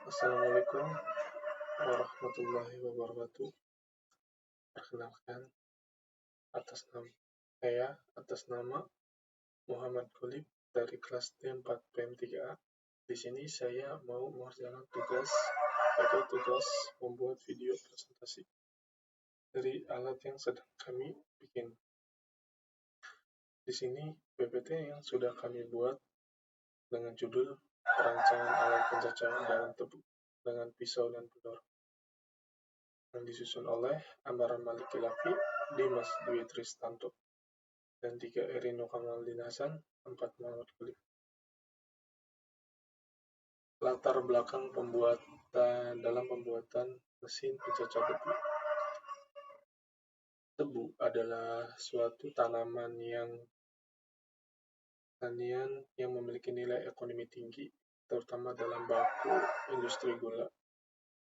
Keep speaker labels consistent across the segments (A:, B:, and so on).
A: Assalamualaikum warahmatullahi wabarakatuh. Perkenalkan, atas nama Muhammad Golib dari kelas D4 PM3A. Di sini saya mau mengerjakan tugas membuat video presentasi dari alat yang sedang kami bikin. Di sini PPT yang sudah kami buat dengan judul perancangan alat pencacah daun tebu dengan pisau dan pedor, yang disusun oleh Ambaran Maliki Lafi, Dimas Dwi Tristanto, dan 3 Erino Kamaldin Hasan, 4 Muhammad Golib. Latar belakang dalam pembuatan mesin pencacah tebu. Tebu adalah suatu tanaman yang memiliki nilai ekonomi tinggi, terutama dalam baku industri gula.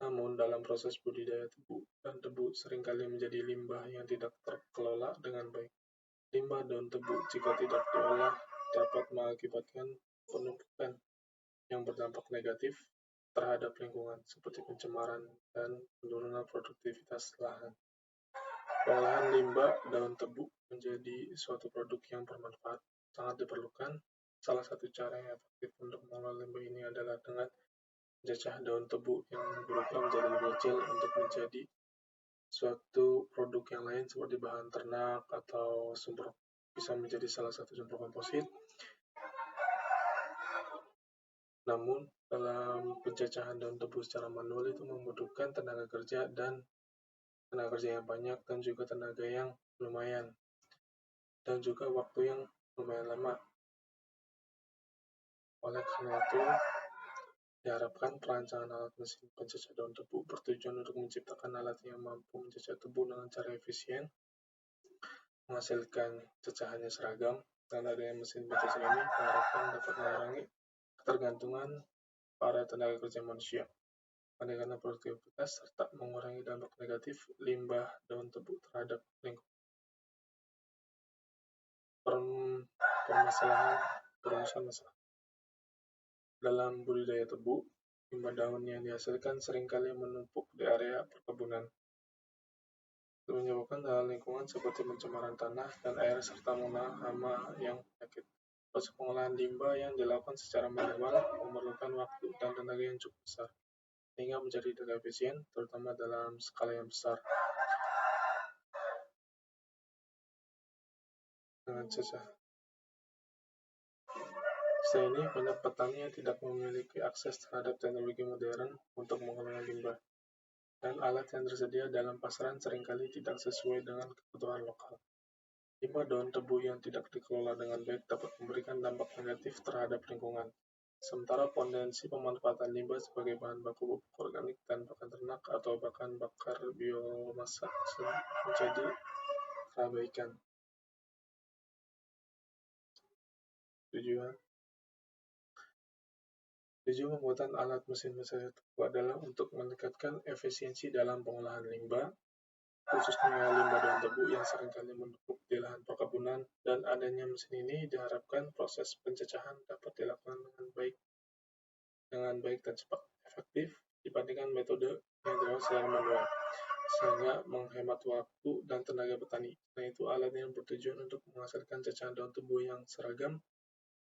A: Namun, dalam proses budidaya tebu seringkali menjadi limbah yang tidak terkelola dengan baik. Limbah daun tebu, jika tidak diolah, dapat mengakibatkan penumpukan yang berdampak negatif terhadap lingkungan, seperti pencemaran dan penurunan produktivitas lahan. Pengolahan limbah daun tebu menjadi suatu produk yang bermanfaat sangat diperlukan. Salah satu cara yang efektif untuk mengolah limbah ini adalah dengan mencacah daun tebu yang berubah menjadi lebih kecil untuk menjadi suatu produk yang lain seperti bahan ternak atau bisa menjadi salah satu sumber komposit. Namun, dalam pencacahan daun tebu secara manual itu membutuhkan tenaga kerja yang banyak dan juga tenaga yang lumayan, dan juga waktu yang lumayan lama. Oleh karena itu, diharapkan perancangan alat mesin pencacah daun tebu bertujuan untuk menciptakan alat yang mampu mencacah tebu dengan cara efisien, menghasilkan cacahannya seragam, dan adanya mesin pencacah ini diharapkan dapat mengurangi ketergantungan para tenaga kerja manusia, meningkatkan produktivitas, serta mengurangi dampak negatif limbah daun tebu terhadap lingkungan. Perumusan masalah. Dalam budidaya tebu, limbah daun yang dihasilkan seringkali menumpuk di area perkebunan. Itu menyebabkan hal lingkungan seperti pencemaran tanah dan air serta hama yang penyakit. Proses pengolahan limbah yang dilakukan secara manual memerlukan waktu dan tenaga yang cukup besar, sehingga menjadi tidak efisien, terutama dalam skala yang besar. Dengan cacah. Selain ini, banyak petani yang tidak memiliki akses terhadap teknologi modern untuk mengelola limbah, dan alat yang tersedia dalam pasaran seringkali tidak sesuai dengan kebutuhan lokal. Limbah daun tebu yang tidak dikelola dengan baik dapat memberikan dampak negatif terhadap lingkungan. Sementara potensi pemanfaatan limbah sebagai bahan baku pupuk organik dan pakan ternak atau bahkan bakar biomasa menjadi terabaikan. Tujuan pembuatan alat mesin pencacah tebu adalah untuk meningkatkan efisiensi dalam pengolahan limbah, khususnya limbah daun tebu yang seringkali menumpuk di lahan perkebunan, dan adanya mesin ini diharapkan proses pencacahan dapat dilakukan dengan baik dan cepat, efektif dibandingkan metode yang dilakukan secara manual, sehingga menghemat waktu dan tenaga petani. Selain itu, alat yang bertujuan untuk menghasilkan cacahan daun tebu yang seragam,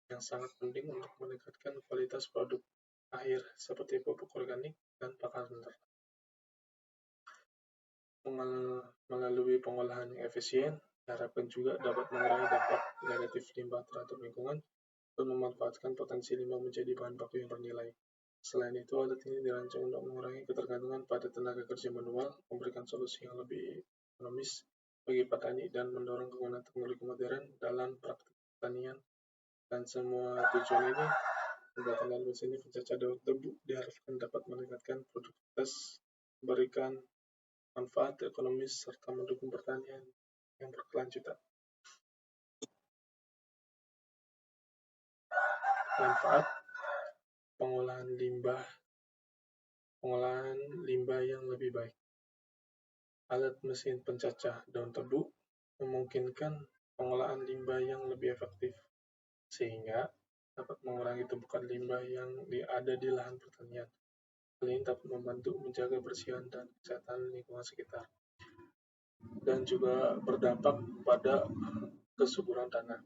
A: yang sangat penting untuk meningkatkan kualitas produk akhir seperti pupuk organik dan pakan ternak. Melalui pengolahan yang efisien, diharapkan juga dapat mengurangi dampak negatif limbah terhadap lingkungan dan memanfaatkan potensi limbah menjadi bahan baku yang bernilai. Selain itu, alat ini dirancang untuk mengurangi ketergantungan pada tenaga kerja manual, memberikan solusi yang lebih ekonomis bagi petani, dan mendorong penggunaan teknologi modern dalam praktik pertanian. Dan semua tujuan ini, pembuatan alat mesin pencacah daun tebu diharapkan dapat meningkatkan produktivitas, memberikan manfaat ekonomis, serta mendukung pertanian yang berkelanjutan. Manfaat pengolahan limbah yang lebih baik. Alat mesin pencacah daun tebu memungkinkan pengolahan limbah yang lebih efektif, sehingga dapat mengurangi tumpukan limbah yang ada di lahan pertanian. Hal ini dapat membantu menjaga kebersihan dan kesehatan lingkungan sekitar, dan juga berdampak pada kesuburan tanah.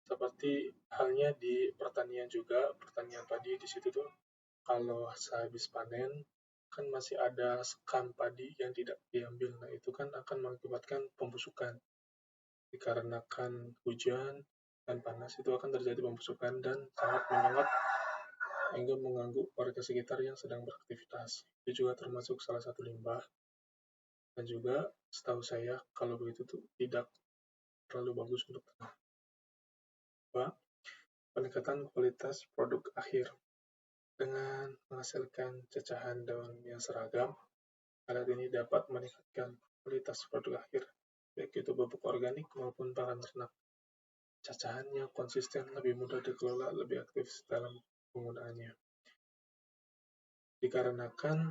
A: Seperti halnya di pertanian juga, pertanian padi di situ tuh kalau sehabis panen kan masih ada sekam padi yang tidak diambil. Nah, itu kan akan mengakibatkan pembusukan. Dikarenakan hujan dan panas itu akan terjadi pembusukan dan sangat menyengat hingga mengganggu warga sekitar yang sedang beraktivitas. Itu juga termasuk salah satu limbah. Dan juga setahu saya kalau begitu tuh tidak terlalu bagus untuk tanah. Peningkatan kualitas produk akhir. Dengan menghasilkan cacahan daun yang seragam, alat ini dapat meningkatkan kualitas produk akhir, baik itu pupuk organik maupun pakan ternak. Cacahan yang konsisten lebih mudah dikelola, lebih aktif dalam penggunaannya. Dikarenakan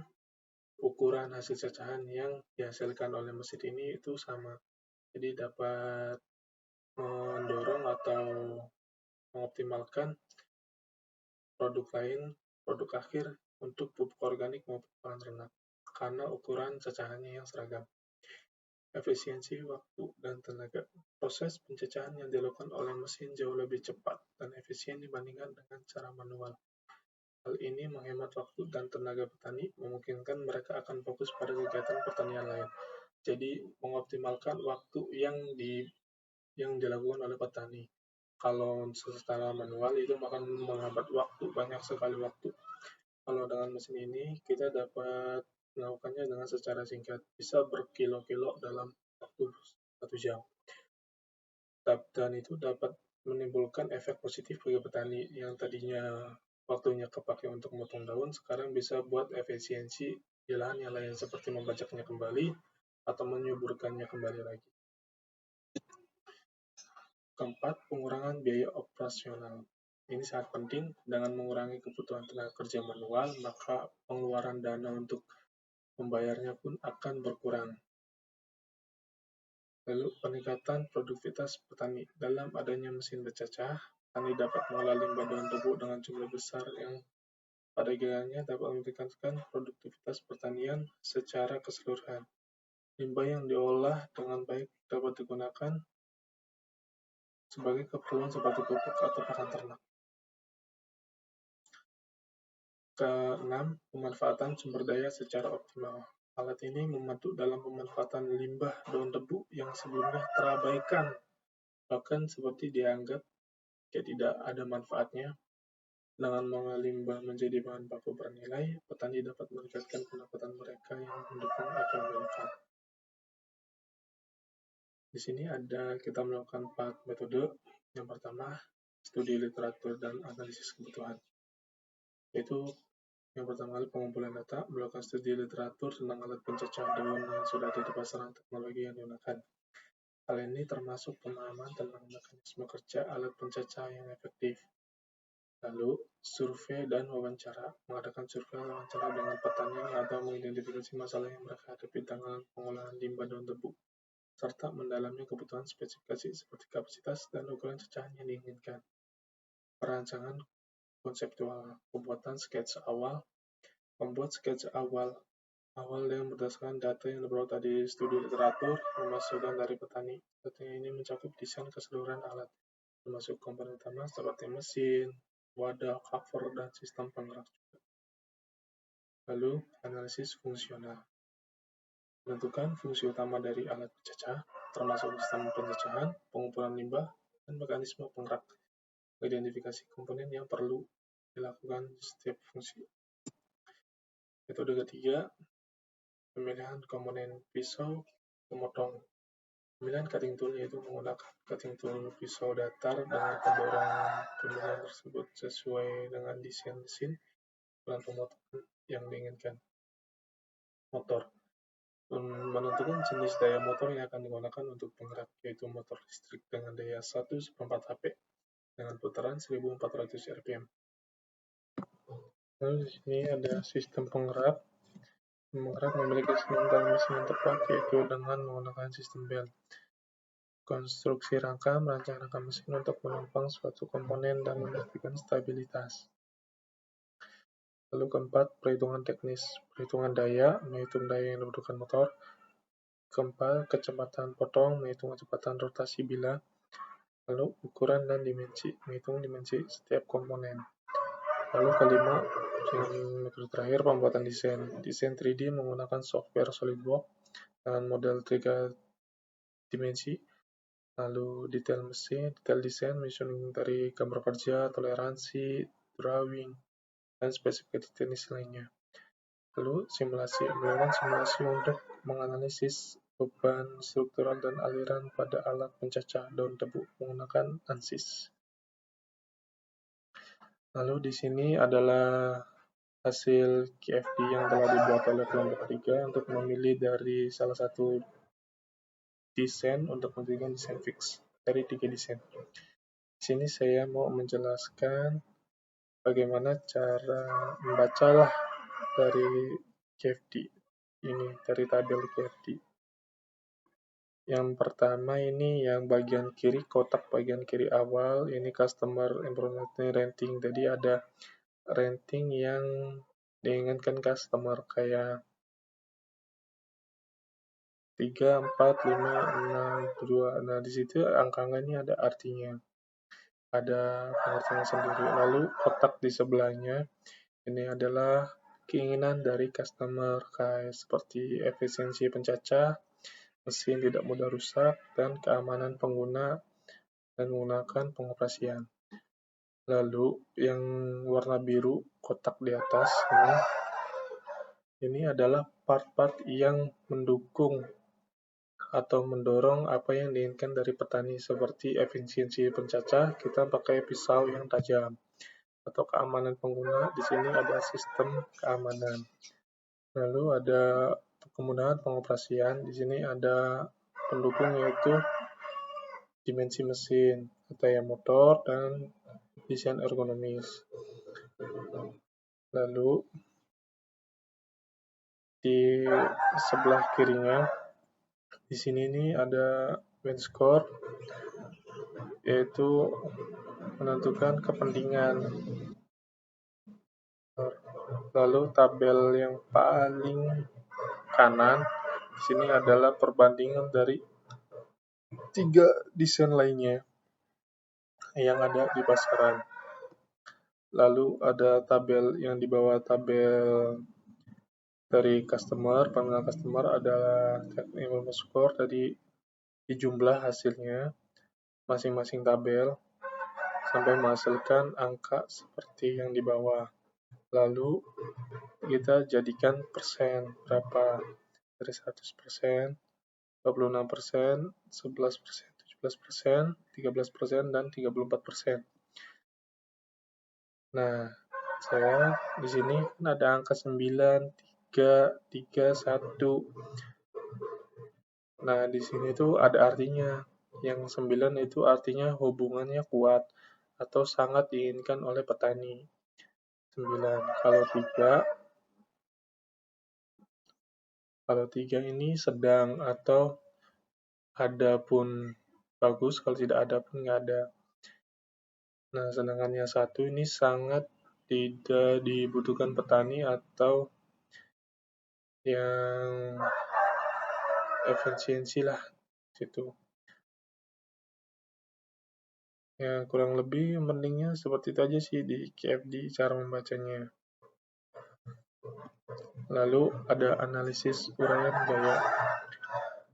A: ukuran hasil cacahan yang dihasilkan oleh mesin ini itu sama, jadi dapat mendorong atau mengoptimalkan produk lain, produk akhir untuk pupuk organik maupun pakan ternak, karena ukuran cacahannya yang seragam. Efisiensi waktu dan tenaga. Proses pencacahan yang dilakukan oleh mesin jauh lebih cepat dan efisien dibandingkan dengan cara manual. Hal ini menghemat waktu dan tenaga petani, memungkinkan mereka akan fokus pada kegiatan pertanian lain. Jadi mengoptimalkan waktu yang dilakukan oleh petani. Kalau secara manual itu akan menghambat waktu, banyak sekali waktu. Kalau dengan mesin ini kita dapat melakukannya dengan secara singkat, bisa berkilo-kilo dalam waktu 1 jam. Dan itu dapat menimbulkan efek positif bagi petani yang tadinya waktunya kepakai untuk memotong daun, sekarang bisa buat efisiensi di lahan yang lain seperti membajaknya kembali atau menyuburkannya kembali lagi. Keempat, pengurangan biaya operasional. Ini sangat penting. Dengan mengurangi kebutuhan tenaga kerja manual, maka pengeluaran dana untuk membayarnya pun akan berkurang. Lalu, peningkatan produktivitas petani. Dalam adanya mesin bercacah, petani dapat mengolah limbah daun tebu dengan jumlah besar yang pada akhirnya dapat meningkatkan produktivitas pertanian secara keseluruhan. Limbah yang diolah dengan baik dapat digunakan sebagai keperluan seperti pupuk atau pakan ternak. Keenam, pemanfaatan sumber daya secara optimal. Alat ini membantu dalam pemanfaatan limbah daun tebu yang sebelumnya terabaikan, bahkan seperti dianggap tidak ada manfaatnya. Dengan mengolah limbah menjadi bahan baku bernilai, petani dapat meningkatkan pendapatan mereka yang mendukung ekonomi lokal. Di sini kita melakukan 4 metode. Yang pertama, studi literatur dan analisis kebutuhan. Yaitu yang pertama kali pengumpulan data, melakukan studi literatur tentang alat pencacah daun yang sudah ada di pasaran teknologi yang digunakan. Hal ini termasuk pemahaman tentang mekanisme kerja alat pencacah yang efektif. Lalu, survei dan wawancara. Mengadakan survei dan wawancara dengan petani atau mengidentifikasi masalah yang mereka hadapi dengan pengolahan limbah daun tebu, serta mendalami kebutuhan spesifikasi seperti kapasitas dan ukuran cacahan yang diinginkan. Perancangan konseptual, pembuatan sketsa awal, membuat sketsa awal yang berdasarkan data yang diperoleh dari studi literatur, memasukkan dari petani. Strategi ini mencakup desain keseluruhan alat, termasuk komponen utama seperti mesin, wadah, cover, dan sistem penggerak juga. Lalu, analisis fungsional. Menentukan fungsi utama dari alat pencacah, termasuk sistem pencacahan, pengumpulan limbah, dan mekanisme penggerak. Identifikasi komponen yang perlu dilakukan di setiap fungsi. Metode ketiga, pemilihan komponen pisau pemotong. Pemilihan cutting tool yaitu menggunakan cutting tool pisau datar dengan pendorongan pemilihan tersebut sesuai dengan desain mesin dan pemotongan yang diinginkan. Motor. Menentukan jenis daya motor yang akan digunakan untuk penggerak, yaitu motor listrik dengan daya 1/4 HP dengan putaran 1400 rpm. Lalu di sini ada sistem penggerak. Penggerak memiliki sistem transmisi yang tepat, yaitu dengan menggunakan sistem belt. Konstruksi rangka merancang rangka mesin untuk menopang suatu komponen dan memastikan stabilitas. Lalu keempat, perhitungan teknis, perhitungan daya, menghitung daya yang dibutuhkan motor. Keempat, kecepatan potong, menghitung kecepatan rotasi bilah. Lalu ukuran dan dimensi, menghitung dimensi setiap komponen. Lalu kelima, metode terakhir, pembuatan desain. Desain 3D menggunakan software SolidWorks dengan model 3 dimensi. Lalu detail mesin, detail desain, measuring dari gambar kerja, toleransi, drawing, dan spesifikasi teknis lainnya. Lalu simulasi, melakukan simulasi untuk menganalisis beban struktural dan aliran pada alat pencacah daun tebu menggunakan ANSYS. Lalu di sini adalah hasil QFD yang telah dibuat oleh kelompok 3 untuk memilih dari salah satu desain untuk menjadikan desain fix dari 3 desain. Di sini saya mau menjelaskan bagaimana cara membacalah dari QFD ini, dari tabel QFD. Yang pertama ini yang bagian kiri, kotak bagian kiri awal, ini customer improvement rating. Jadi ada rating yang diinginkan customer kayak 3, 4, 5, 6, 2. Nah, di situ angka ini ada artinya. Ada pengertian sendiri. Lalu kotak di sebelahnya ini adalah keinginan dari customer kayak seperti efisiensi pencacah, mesin tidak mudah rusak, dan keamanan pengguna dan menggunakan pengoperasian. Lalu yang warna biru kotak di atas ini adalah part-part yang mendukung atau mendorong apa yang diinginkan dari petani seperti efisiensi pencacah, kita pakai pisau yang tajam. Atau keamanan pengguna, di sini ada sistem keamanan. Lalu ada kemudahan pengoperasian, di sini ada pendukung yaitu dimensi mesin, daya motor, dan desain ergonomis. Lalu di sebelah kirinya, di sini nih ada win score, yaitu menentukan kepentingan. Lalu tabel yang paling kanan di sini adalah perbandingan dari 3 desain lainnya yang ada di pasaran. Lalu ada tabel yang di bawah tabel dari customer, pemilihan customer adalah technical score, jadi dijumlah hasilnya masing-masing tabel sampai menghasilkan angka seperti yang di bawah. Lalu kita jadikan persen berapa dari 100%, 26%, 11%, 17%, 13%, dan 34%. Nah, saya di sini kan ada angka 9, 3, 3, 1. Nah, di sini tuh ada artinya. Yang 9 itu artinya hubungannya kuat atau sangat diinginkan oleh petani. 9. Kalau 3 ini sedang atau ada pun bagus, kalau tidak ada pun nggak ada. Nah, sedangkan yang 1 ini sangat tidak dibutuhkan petani atau yang efisiensi lah situ. Ya, kurang lebih pentingnya seperti itu aja sih di QFD cara membacanya. Lalu ada analisis uraian gaya.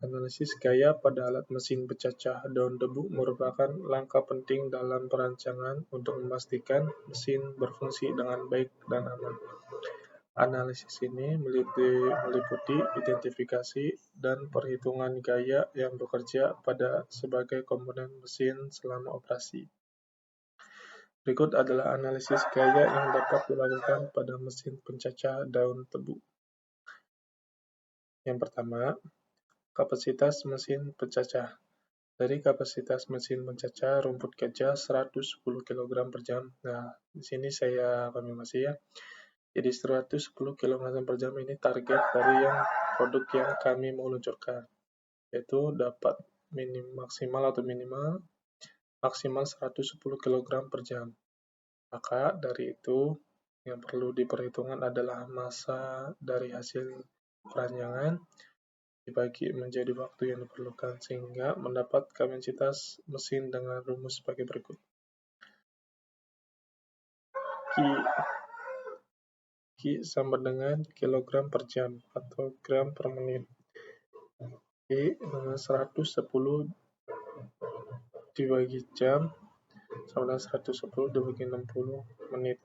A: Analisis gaya pada alat mesin pencacah daun tebu merupakan langkah penting dalam perancangan untuk memastikan mesin berfungsi dengan baik dan aman. Analisis ini meliputi identifikasi dan perhitungan gaya yang bekerja pada sebagai komponen mesin selama operasi. Berikut adalah analisis gaya yang dapat dilakukan pada mesin pencacah daun tebu. Yang pertama, kapasitas mesin pencacah. Dari kapasitas mesin pencacah rumput gajah 110 kg per jam. Nah, di sini saya konfirmasi ya. Jadi 110 kg per jam ini target dari yang produk yang kami mau luncurkan. Yaitu dapat maksimal 110 kg per jam. Maka dari itu Yang perlu diperhitungkan adalah massa dari hasil peranjangan dibagi menjadi waktu yang diperlukan sehingga mendapat kapasitas mesin dengan rumus sebagai berikut. Q sama dengan kilogram per jam atau gram per menit. Q 110 dibagi jam sama dengan 110 dibagi 60 menit.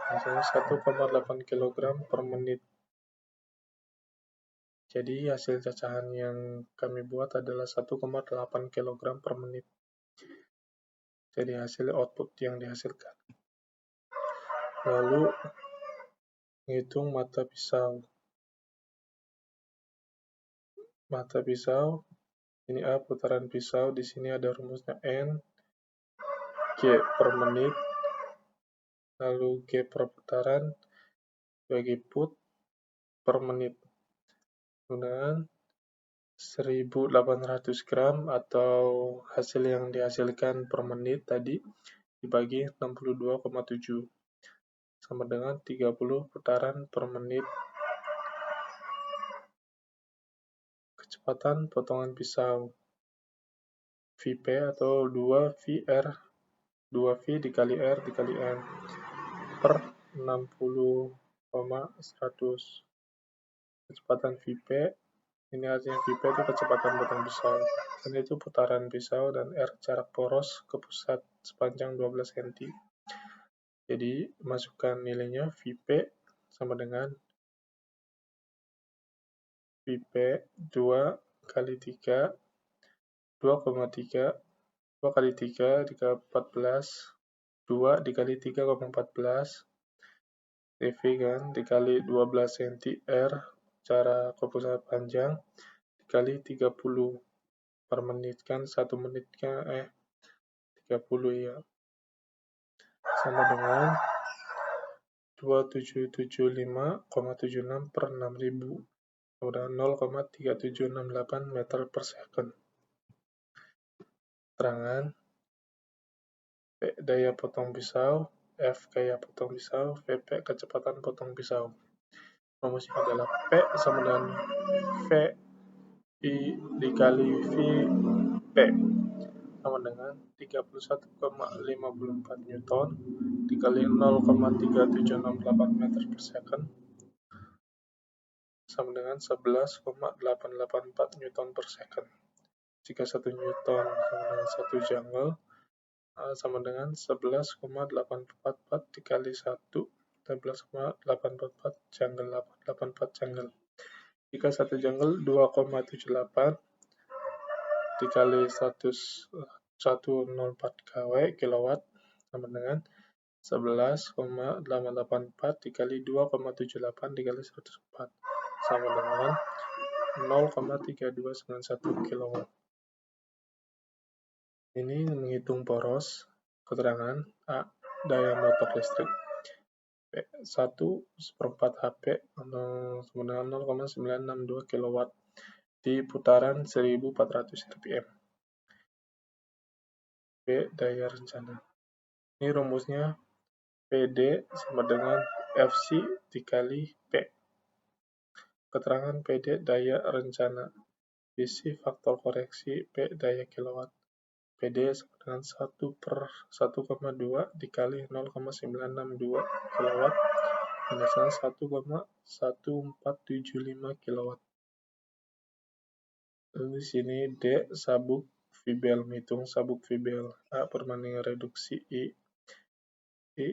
A: Hasilnya 1,8 kg per menit. Jadi hasil cacahan yang kami buat adalah 1,8 kg per menit. Jadi hasil output yang dihasilkan. Lalu menghitung mata pisau. Mata pisau, ini A putaran pisau, di sini ada rumusnya N, G per menit, lalu G per putaran, bagi put per menit. Dengan 1800 gram atau hasil yang dihasilkan per menit tadi dibagi 62,7 sama dengan 30 putaran per menit. Kecepatan potongan pisau Vp atau 2VR 2V dikali R dikali N per 60,100. Kecepatan Vp, ini artinya Vp itu kecepatan potong pisau, dan itu putaran pisau, dan R jarak poros ke pusat sepanjang 12 cm. Jadi masukkan nilainya Vp sama dengan Vp 2 kali 3 2,3 2 kali 3 dikali 14 2 dikali 3,14 CV kan dikali 12 cm R jarak ke pusat panjang dikali 30 per menit kan 1 menitnya 30 ya, sama dengan 2775,76 per 6000 sama dengan 0,3768 meter per second. Keterangan P daya potong pisau, F gaya potong pisau, Vp kecepatan potong pisau. Rumusnya adalah P sama dengan V I dikali V P sama dengan 31,54 Newton dikali 0,3768 meter per second sama dengan 11,884 Newton per second. Jika 1 Newton sama dengan 1 jungle sama dengan 11,844 dikali 1 11,844 jungle 884 jungle. Jika 1 jungle 2,78 dikali 104 kW kilowatt sama dengan 11,884 dikali 2,78 dikali 104 sama dengan 0,3291 kilowatt. Ini menghitung poros. Keterangan A daya motor listrik P 1/4 HP atau sama dengan 0,962 kW di putaran 1400 rpm. B daya rencana. Ini rumusnya PD sama dengan FC dikali P. Keterangan PD daya rencana. Isi faktor koreksi P daya kilowatt. PD sama dengan 1/1,2 dikali 0,962 kW menghasilkan 1,1475 kW. Lalu di sini D sabuk Fibel, menghitung sabuk Fibel. A perbandingan reduksi I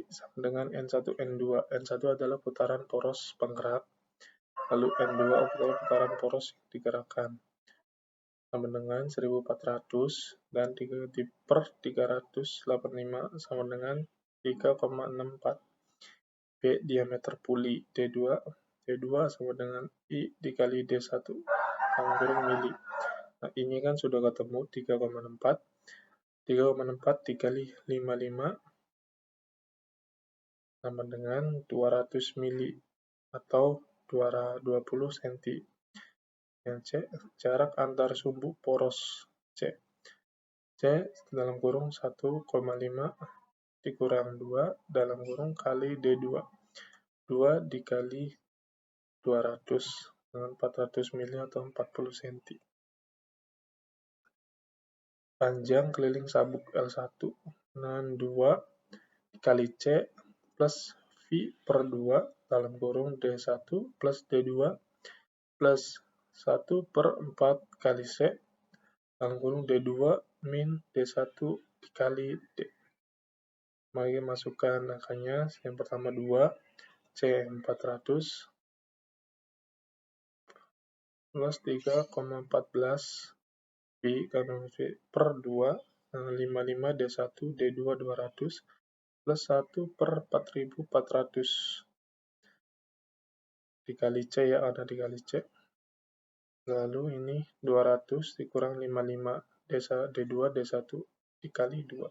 A: sama dengan N1 N2. N1 adalah putaran poros penggerak, lalu N2 adalah putaran poros yang digerakkan. Sama dengan 1400 dan 3/385 sama dengan 3,64. B diameter puli D2 sama dengan I dikali D1 mili. Nah, ini kan sudah ketemu 3,64 dikali 55 sama dengan 200 mili atau 20 cm. Yang C, jarak antar sumbu poros C dalam kurung 1,5 dikurang 2 dalam kurung kali D2. 2 dikali 200 dengan 400 mili atau 40 cm. Panjang keliling sabuk L1 dengan 2 dikali C plus V per 2 dalam kurung D1 plus D2 plus 1 per 4 kali C dalam kurung D2 min D1 dikali D. Mari masukkan angkanya. Yang pertama 2, C 400 plus 3,14 V per 2 55 D1 D2 200 plus 1 per 4400 dikali C ya, ada dikali C. Lalu ini 200 dikurang 55 D2 D1 dikali 2.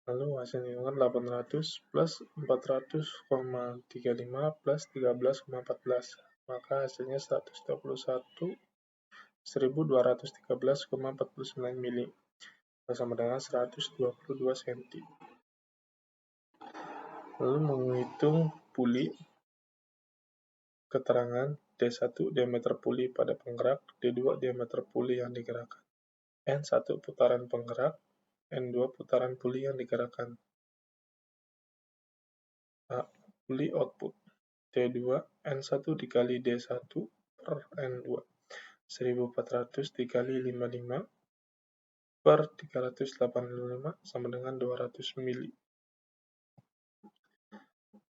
A: Lalu hasilnya kan 800 plus 400,35 plus 13,14. Maka hasilnya 121.1213,49 mili. Sama dengan 122 cm. Lalu menghitung puli. Keterangan D1 diameter puli pada penggerak, D2 diameter puli yang digerakkan, N1 putaran penggerak, N2 putaran puli yang digerakkan. A. Puli output D2 N1 dikali D1 per N2 1400 dikali 55 per 385 sama dengan 200 mili.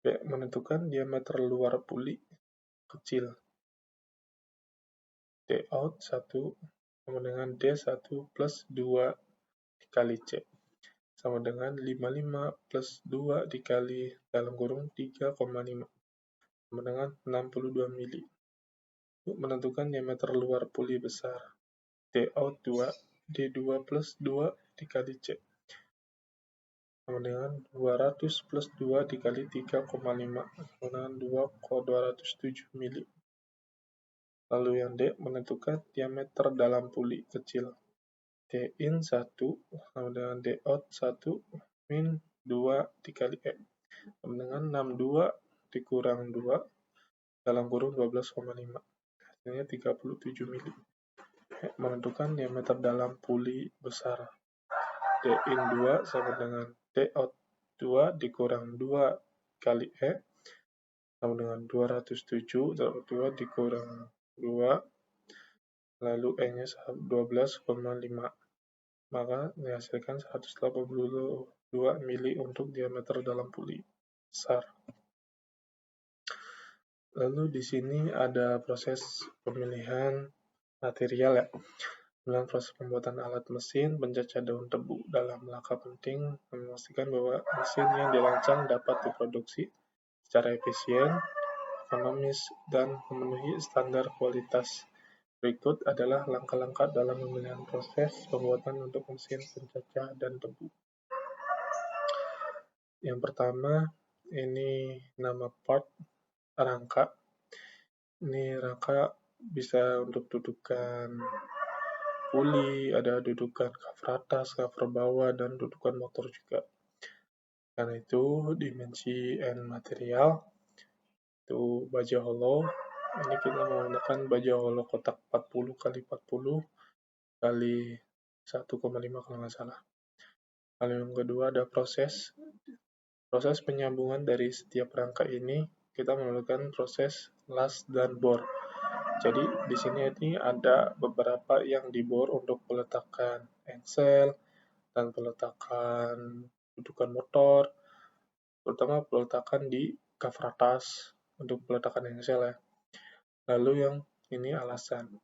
A: B. Menentukan diameter luar puli kecil D out 1 sama dengan D1 plus 2 dikali C sama dengan 55 plus 2 dikali dalam kurung 3,5 sama dengan 62 mili. Untuk menentukan diameter luar puli besar D out 2 D2 plus 2 dikali C sama dengan 200 plus 2 dikali 3,5 sama dengan 207 mili. Lalu yang D, menentukan diameter dalam puli kecil D in 1 sama dengan D out 1 min 2 dikali E sama dengan 62 dikurang 2 dalam kurung 12,5. Hasilnya 37 mili. E, menentukan diameter dalam puli besar D in 2 sama dengan D out 2 dikurang 2 kali E sama dengan 207 dalam 2 dikurang 2 lalu E-nya 12,5. Maka dihasilkan 182 mili untuk diameter dalam puli besar. Lalu di sini ada proses pemilihan material ya. Dalam proses pembuatan alat mesin pencacah daun tebu dalam langkah penting memastikan bahwa mesin yang dirancang dapat diproduksi secara efisien, ekonomis, dan memenuhi standar kualitas. Berikut adalah langkah-langkah dalam pemilihan proses pembuatan untuk mesin pencacah dan tebu. Yang pertama, ini nama part rangka. Ini rangka bisa untuk dudukan puli, ada dudukan cover atas, cover bawah, dan dudukan motor juga. Karena itu, dimensi N material, itu baja hollow. Ini kita menggunakan baja hollow kotak 40 x 40 kali 1,5 kalau nggak salah. Lalu yang kedua ada proses penyambungan dari setiap rangka ini kita melakukan proses las dan bor. Jadi di sini ini ada beberapa yang dibor untuk peletakan engsel dan peletakan dudukan motor, terutama peletakan di cover atas untuk peletakan engsel ya. Lalu yang ini alasan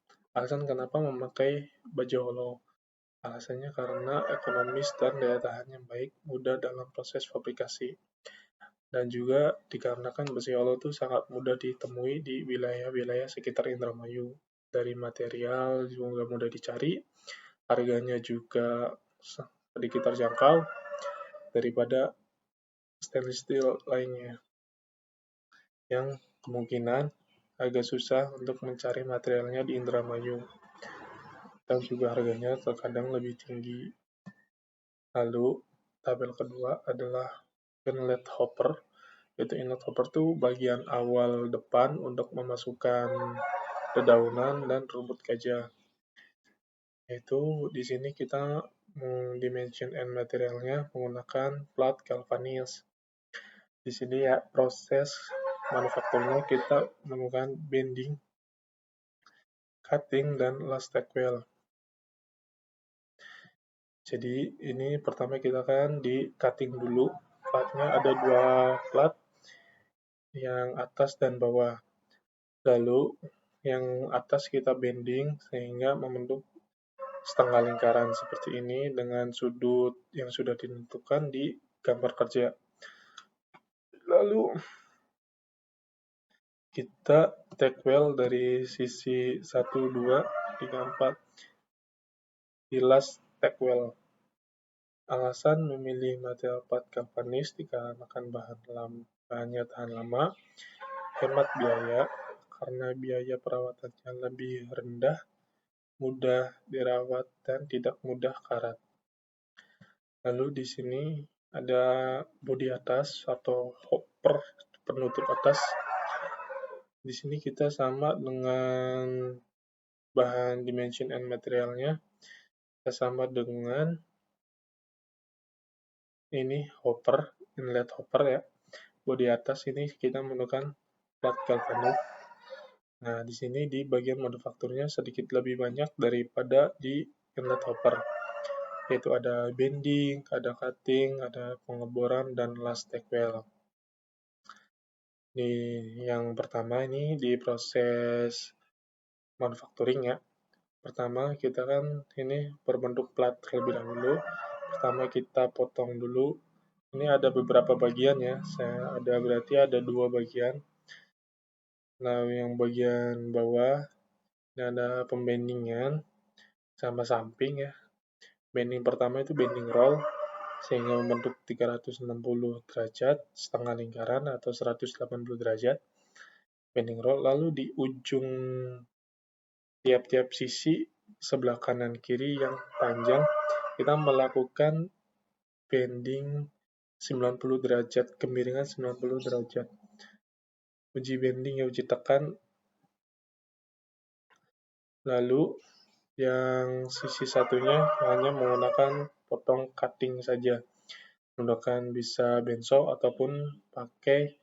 A: kenapa memakai baja hollow. Alasannya karena ekonomis dan daya tahan yang baik, mudah dalam proses fabrikasi. Dan juga dikarenakan besi hollow itu sangat mudah ditemui di wilayah-wilayah sekitar Indramayu. Dari material juga mudah dicari, harganya juga sedikit terjangkau daripada stainless steel lainnya, yang kemungkinan agak susah untuk mencari materialnya di Indramayu, dan juga harganya terkadang lebih tinggi. Lalu tabel kedua adalah inlet hopper. Itu inlet hopper tuh bagian awal depan untuk memasukkan dedaunan dan rumput gajah. Yaitu di sini kita dimension and materialnya menggunakan plat galvanis. Di sini ya proses manufakturnya kita menggunakan bending, cutting, dan last tack weld. Jadi ini pertama kita kan di cutting dulu. Platnya ada 2 plat, yang atas dan bawah. Lalu yang atas kita bending sehingga membentuk setengah lingkaran seperti ini dengan sudut yang sudah ditentukan di gambar kerja. Lalu kita tack weld dari sisi 1, 2, 3, 4 di last tack weld. Alasan memilih material plat galvanis dikarenakan bahannya tahan lama, hemat biaya karena biaya perawatannya lebih rendah, mudah dirawat, dan tidak mudah karat. Lalu di sini ada bodi atas atau hopper penutup atas. Di sini kita sama dengan bahan dimension and materialnya, kita sama dengan ini hopper, inlet hopper ya. Bodi atas ini kita menggunakan plat galvanis. Nah, di sini di bagian manufakturnya sedikit lebih banyak daripada di inlet hopper. Yaitu ada bending, ada cutting, ada pengeboran, dan last tack weld. Di yang pertama ini di proses manufacturing ya. Pertama kita kan ini berbentuk plat terlebih dahulu. Pertama kita potong dulu. Ini ada beberapa bagian ya. Berarti ada 2 bagian. Nah, yang bagian bawah ini ada pembendingan sama samping ya. Bending pertama itu bending roll sehingga membentuk 360 derajat setengah lingkaran atau 180 derajat bending roll. Lalu di ujung tiap-tiap sisi sebelah kanan kiri yang panjang kita melakukan bending 90 derajat, kemiringan 90 derajat. Uji bending ya uji tekan. Lalu yang sisi satunya hanya menggunakan potong cutting saja. Menggunakan bisa benso ataupun pakai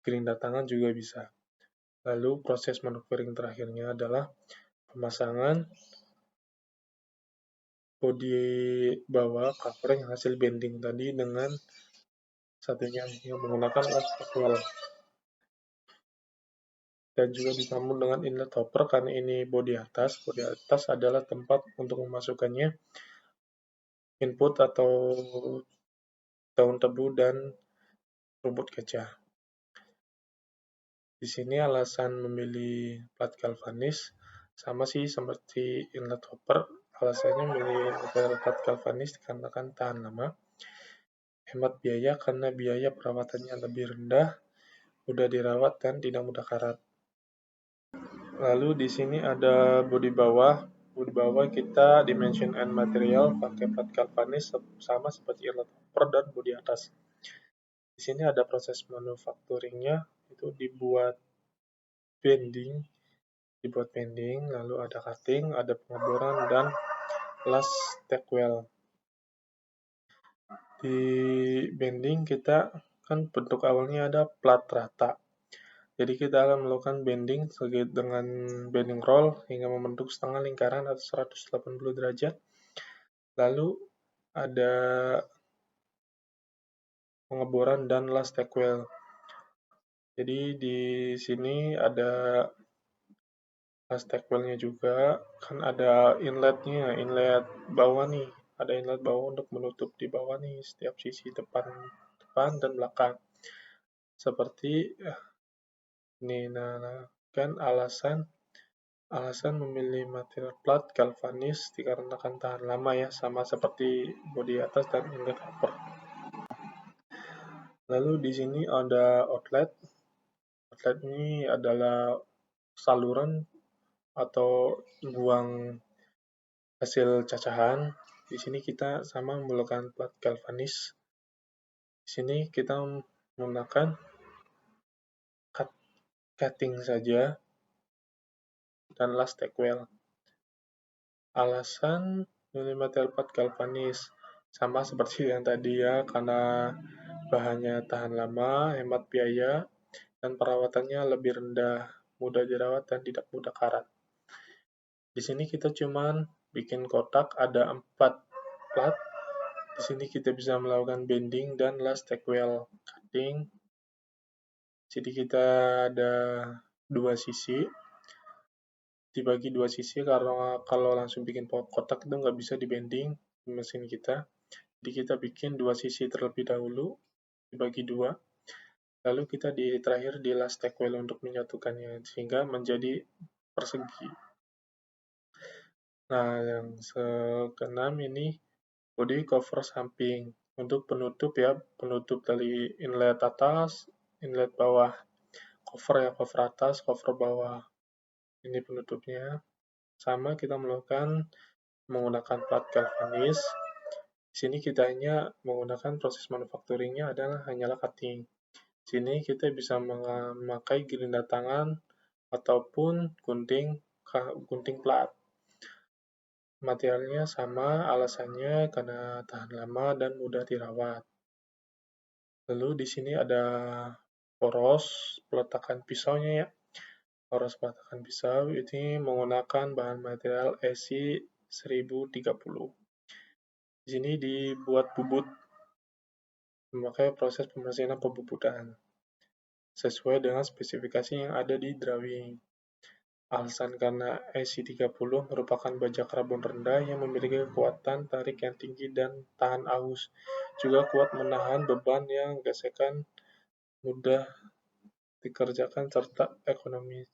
A: gerinda tangan juga bisa. Lalu proses manufacturing terakhirnya adalah pemasangan bodi bawah cover yang hasil bending tadi dengan satunya yang menggunakan last tack weld. Dan juga disambung dengan inlet hopper karena ini bodi atas. Bodi atas adalah tempat untuk memasukkannya input atau daun tebu dan rumput gajah. Di sini alasan memilih plat galvanis sama sih seperti inlet hopper. Alasannya memilih plat galvanis dikarenakan tahan lama, hemat biaya karena biaya perawatannya lebih rendah, mudah dirawat, dan tidak mudah karat. Lalu di sini ada bodi bawah. Bodi bawah kita dimension and material pakai plat galvanis sama seperti inlet hopper dan bodi atas. Di sini ada proses manufacturingnya, itu dibuat bending, lalu ada cutting, ada pengeboran, dan last tack weld. Di bending kita kan bentuk awalnya ada plat rata. Jadi kita akan melakukan bending dengan bending roll hingga membentuk setengah lingkaran atau 180 derajat. Lalu ada pengeboran dan last tack weld. Jadi di sini ada last tack weld-nya juga, kan ada inletnya, inlet bawah nih. Ada inlet bawah untuk menutup di bawah nih setiap sisi depan dan belakang. Seperti ini. Nah, kan alasan memilih material plat galvanis dikarenakan tahan lama ya, sama seperti bodi atas dan inlet hopper. Lalu di sini ada outlet. Outlet ini adalah saluran atau buang hasil cacahan. Di sini kita sama menggunakan plat galvanis. Di sini kita menggunakan cutting saja dan last tack weld. Alasan memilih material plat galvanis sama seperti yang tadi ya, karena bahannya tahan lama, hemat biaya, dan perawatannya lebih rendah, mudah dirawat dan tidak mudah karat. Di sini kita cuman bikin kotak ada 4 plat. Di sini kita bisa melakukan bending dan last tack weld cutting. Jadi kita ada 2 sisi, dibagi 2 sisi karena kalau langsung bikin kotak itu nggak bisa dibending di mesin kita. Jadi kita bikin 2 sisi terlebih dahulu, dibagi 2. Lalu kita terakhir di last tack weld untuk menyatukannya sehingga menjadi persegi. Nah, yang keenam ini body cover samping untuk penutup ya, penutup dari inlet atas, inlet bawah, cover ya, cover atas, cover bawah. Ini penutupnya. Sama kita melakukan menggunakan plat galvanis. Di sini kita hanya menggunakan proses manufacturingnya hanyalah cutting. Di sini kita bisa memakai gerinda tangan ataupun gunting plat. Materialnya sama, alasannya karena tahan lama dan mudah dirawat. Lalu di sini ada poros peletakan pisaunya ya. Poros peletakan pisau ini menggunakan bahan material ESI 1030. Di sini dibuat bubut memakai proses pemesinan pembubutan sesuai dengan spesifikasi yang ada di drawing. Alasan karena ESI30 merupakan baja karbon rendah yang memiliki kekuatan tarik yang tinggi dan tahan aus. Juga kuat menahan beban yang gesekan, mudah dikerjakan, serta ekonomis.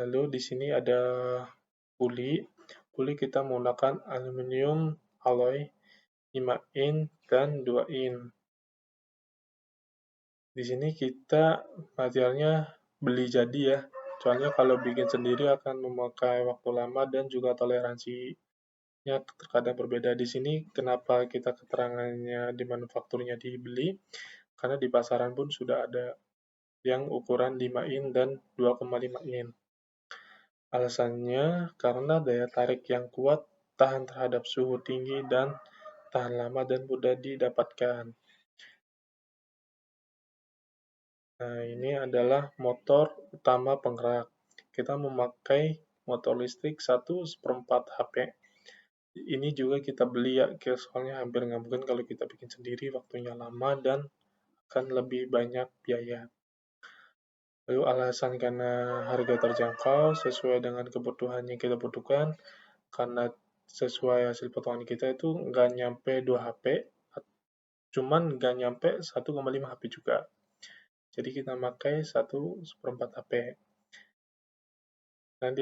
A: Lalu di sini ada puli. Puli kita menggunakan aluminium alloy 5 in dan 2 in. Di sini kita materialnya beli jadi ya. Soalnya kalau bikin sendiri akan memakai waktu lama dan juga toleransinya terkadang berbeda. Di sini kenapa kita keterangannya di manufakturnya dibeli? Karena di pasaran pun sudah ada yang ukuran 5 in dan 2,5 in. Alasannya karena daya tarik yang kuat, tahan terhadap suhu tinggi, dan tahan lama dan mudah didapatkan. Nah, ini adalah motor utama penggerak. Kita memakai motor listrik 1/4 HP. Ini juga kita beli ya, soalnya hampir nggak mungkin kalau kita bikin sendiri, waktunya lama dan akan lebih banyak biaya. Lalu alasan karena harga terjangkau, sesuai dengan kebutuhan yang kita butuhkan, karena sesuai hasil potongan kita itu nggak nyampe 2 HP, cuman nggak nyampe 1,5 HP juga. Jadi kita pakai 1/4 HP. Dan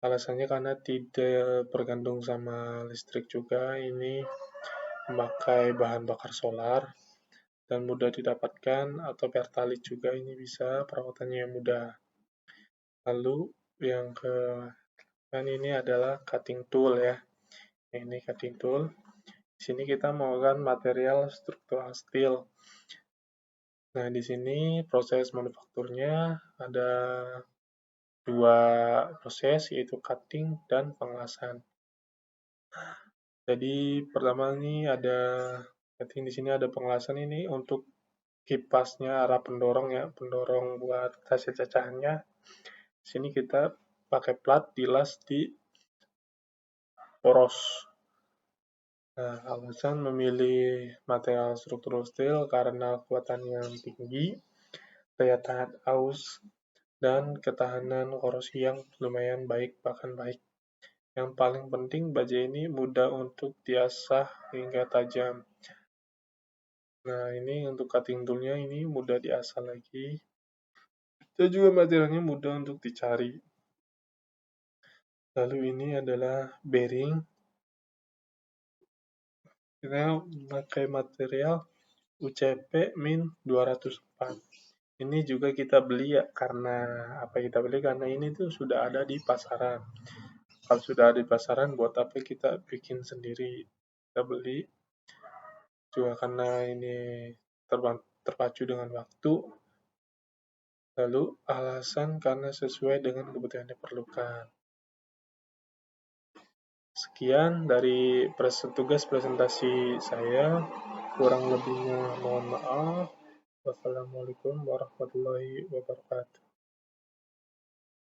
A: alasannya karena tidak bergantung sama listrik juga, ini memakai bahan bakar solar dan mudah didapatkan, atau pertalite juga ini bisa, perawatannya mudah. Lalu yang dan ini adalah cutting tool ya. Ini cutting tool. Di sini kita menggunakan material struktural steel. Nah, di sini proses manufakturnya ada 2 proses, yaitu cutting dan pengelasan. Jadi pertama ini ada cutting, di sini ada pengelasan ini untuk kipasnya, arah pendorong ya, pendorong buat hasil cacahannya. Di sini kita pakai plat dilas di poros. Nah, alasan memilih material struktural steel karena kekuatan yang tinggi, daya tahan aus, dan ketahanan korosi yang lumayan baik, bahkan baik. Yang paling penting, baja ini mudah untuk diasah hingga tajam. Nah, ini untuk cutting toolnya ini mudah diasah lagi. Dan juga materialnya mudah untuk dicari. Lalu ini adalah bearing. Kita memakai material UCP Min 204. Ini juga kita beli ya, karena ini tuh sudah ada di pasaran. Kalau sudah ada di pasaran, buat apa kita bikin sendiri? Kita beli juga karena ini terpacu dengan waktu, lalu alasan karena sesuai dengan kebutuhan yang diperlukan. Sekian dari tugas presentasi saya, kurang lebihnya mohon maaf. Wassalamualaikum warahmatullahi wabarakatuh.